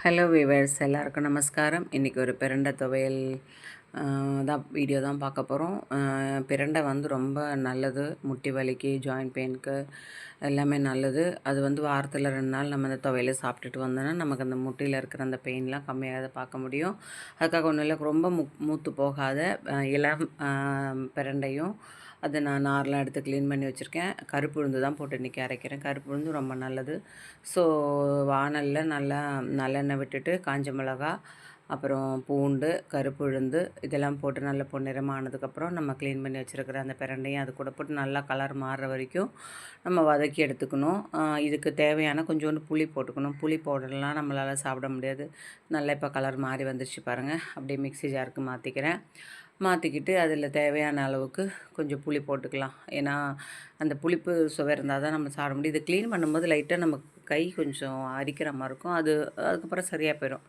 Hello viewers, எல்லாருக்கும் நமஸ்காரம். இன்றைக்கி ஒரு பிரண்டை துவையல் வீடியோ தான் பார்க்க போகிறோம். பிரண்டை ரொம்ப நல்லது, முட்டி வலிக்கு, ஜாயிண்ட் பெயினுக்கு எல்லாமே நல்லது. அது வாரத்தில் 2 நாள் நம்ம அந்த துவையலை சாப்பிட்டுட்டு வந்தோன்னா நமக்கு அந்த முட்டியில் இருக்கிற அந்த பெயின்லாம் கம்மியாக பார்க்க முடியும். அதுக்காக ஒன்றும் இல்லை, ரொம்ப மூத்து போகாத இளம் பிரண்டையும் அதை நான் நார்லாம் எடுத்து க்ளீன் பண்ணி வச்சுருக்கேன். கருப்பு உளுந்து தான் போட்டு இன்றைக்கி அரைக்கிறேன். கருப்பு உளுந்து ரொம்ப நல்லது. ஸோ வாணலில் நல்லா நல்லெண்ணெய் விட்டுட்டு காஞ்ச மிளகா, அப்புறம் பூண்டு, கருப்பு உளுந்து இதெல்லாம் போட்டு நல்லா பொன்னிறமாக ஆனதுக்கப்புறம் நம்ம க்ளீன் பண்ணி வச்சுருக்கிற அந்த பிரண்டையும் அது கூட போட்டு நல்லா கலர் மாறுற வரைக்கும் நம்ம வதக்கி எடுத்துக்கணும். இதுக்கு தேவையான கொஞ்சோண்டு புளி போட்டுக்கணும். புளி பவுடர்லாம் நம்மளால் சாப்பிட முடியாது. நல்லா இப்போ கலர் மாறி வந்துருச்சு பாருங்கள். அப்படியே மிக்ஸி ஜாருக்கு மாற்றிக்கிட்டு அதில் தேவையான அளவுக்கு கொஞ்சம் புளி போட்டுக்கலாம். ஏன்னா அந்த புளிப்பு சுவை இருந்தால் தான் நம்ம சாப்பிட முடியும். இதை க்ளீன் பண்ணும்போது லைட்டாக நமக்கு கை கொஞ்சம் அரிக்கிற மாதிரி இருக்கும். அதுக்கப்புறம் சரியாக போயிடும்.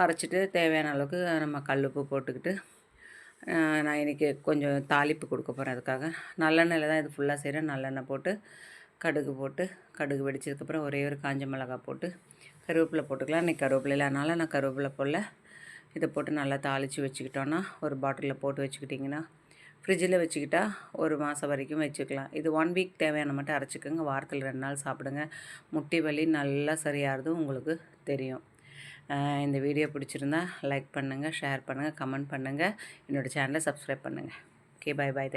அரைச்சிட்டு தேவையான அளவுக்கு நம்ம கல்லுப்பு போட்டுக்கிட்டு நான் இன்றைக்கி கொஞ்சம் தாளிப்பு கொடுக்க போகிறேன். அதுக்காக நல்லெண்ணெயில் தான் இது ஃபுல்லாக செய்கிறேன். நல்லெண்ணெய் போட்டு கடுகு வெடிச்சதுக்கப்புறம் ஒரே ஒரு காஞ்ச மிளகாய் போட்டு கருவேப்பிலை போட்டுக்கலாம். இன்றைக்கி கருவேப்பிலை இல்லைனால நான் கருவேப்பிலை போடல. இதை போட்டு நல்லா தாளித்து வச்சுக்கிட்டோன்னா ஒரு பாட்டிலில் போட்டு வச்சுக்கிட்டிங்கன்னா ஃப்ரிட்ஜில் வச்சுக்கிட்டா 1 மாதம் வரைக்கும் வச்சுக்கலாம். இது 1 வீக் தேவையான மட்டும் அரைச்சிக்கோங்க. வாரத்தில் 2 நாள் சாப்பிடுங்க. முட்டி வலி நல்லா சரியாகிறது உங்களுக்கு தெரியும். இந்த வீடியோ பிடிச்சிருந்தா லைக் பண்ணுங்கள், ஷேர் பண்ணுங்கள், கமெண்ட் பண்ணுங்கள். என்னோடய சேனலை சப்ஸ்கிரைப் பண்ணுங்கள். Okay, by.